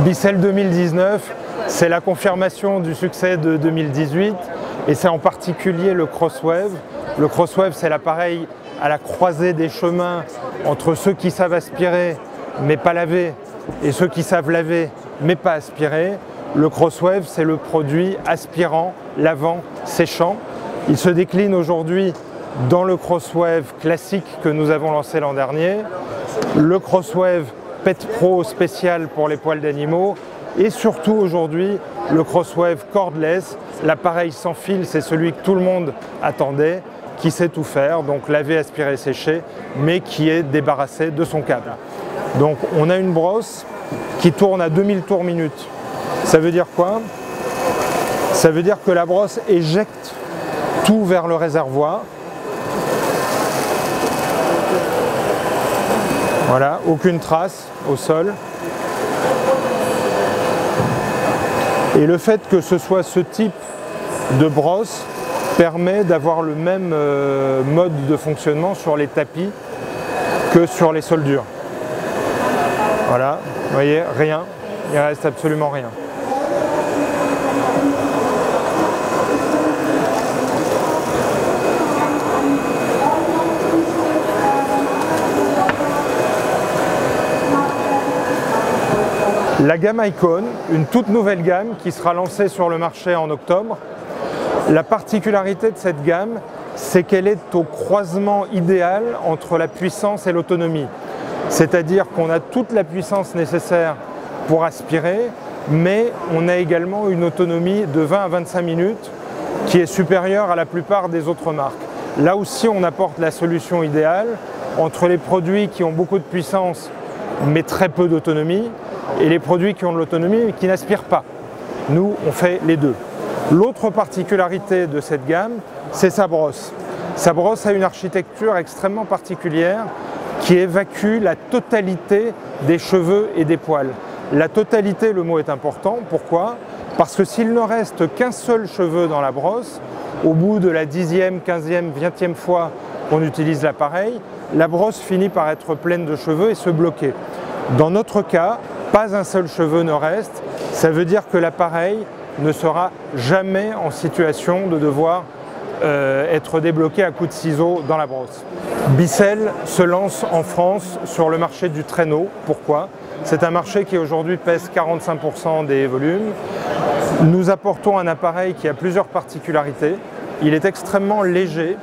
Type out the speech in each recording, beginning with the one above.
Bicel 2019, c'est la confirmation du succès de 2018 et c'est en particulier le Crosswave. Le Crosswave, c'est l'appareil à la croisée des chemins entre ceux qui savent aspirer mais pas laver et ceux qui savent laver mais pas aspirer. Le Crosswave, c'est le produit aspirant, lavant, séchant. Il se décline aujourd'hui dans le Crosswave classique que nous avons lancé l'an dernier, le Crosswave Pet Pro spécial pour les poils d'animaux et surtout aujourd'hui le Crosswave Cordless, l'appareil sans fil, c'est celui que tout le monde attendait, qui sait tout faire, donc laver, aspirer, sécher, mais qui est débarrassé de son câble. Donc on a une brosse qui tourne à 2000 tours minute. Ça veut dire quoi? Ça veut dire que la brosse éjecte tout vers le réservoir. Voilà, aucune trace au sol. Et le fait que ce soit ce type de brosse permet d'avoir le même mode de fonctionnement sur les tapis que sur les sols durs. Voilà, vous voyez, rien, il ne reste absolument rien. La gamme Icon, une toute nouvelle gamme qui sera lancée sur le marché en octobre. La particularité de cette gamme, c'est qu'elle est au croisement idéal entre la puissance et l'autonomie. C'est-à-dire qu'on a toute la puissance nécessaire pour aspirer, mais on a également une autonomie de 20 à 25 minutes qui est supérieure à la plupart des autres marques. Là aussi, on apporte la solution idéale entre les produits qui ont beaucoup de puissance mais très peu d'autonomie et les produits qui ont de l'autonomie mais qui n'aspirent pas. Nous, on fait les deux. L'autre particularité de cette gamme, c'est sa brosse. Sa brosse a une architecture extrêmement particulière qui évacue la totalité des cheveux et des poils. La totalité, le mot est important. Pourquoi? Parce que s'il ne reste qu'un seul cheveu dans la brosse, au bout de la 10e, 15e, 20e fois qu'on utilise l'appareil, la brosse finit par être pleine de cheveux et se bloquer. Dans notre cas, pas un seul cheveu ne reste. Ça veut dire que l'appareil ne sera jamais en situation de devoir être débloqué à coups de ciseaux dans la brosse. Bicel se lance en France sur le marché du traîneau. Pourquoi? C'est un marché qui aujourd'hui pèse 45% des volumes. Nous apportons un appareil qui a plusieurs particularités. Il est extrêmement léger.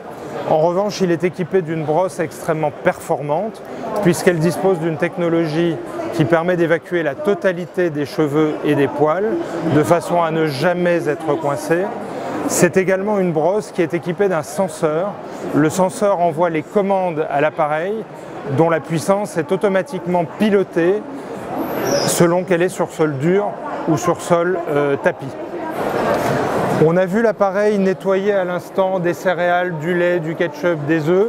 En revanche, il est équipé d'une brosse extrêmement performante puisqu'elle dispose d'une technologie qui permet d'évacuer la totalité des cheveux et des poils de façon à ne jamais être coincé. C'est également une brosse qui est équipée d'un senseur. Le senseur envoie les commandes à l'appareil dont la puissance est automatiquement pilotée selon qu'elle est sur sol dur ou sur sol tapis. On a vu l'appareil nettoyer à l'instant des céréales, du lait, du ketchup, des œufs.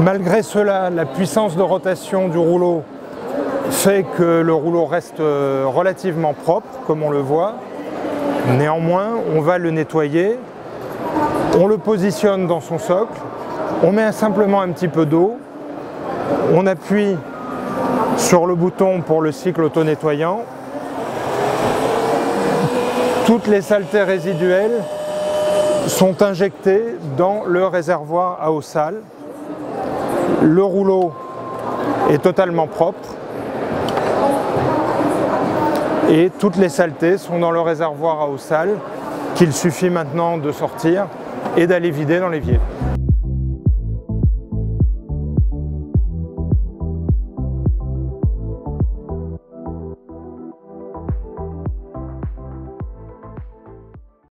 Malgré cela, la puissance de rotation du rouleau fait que le rouleau reste relativement propre, comme on le voit. Néanmoins, on va le nettoyer, on le positionne dans son socle, on met simplement un petit peu d'eau, on appuie sur le bouton pour le cycle auto-nettoyant. Toutes les saletés résiduelles sont injectées dans le réservoir à eau sale. Le rouleau est totalement propre et toutes les saletés sont dans le réservoir à eau sale qu'il suffit maintenant de sortir et d'aller vider dans l'évier.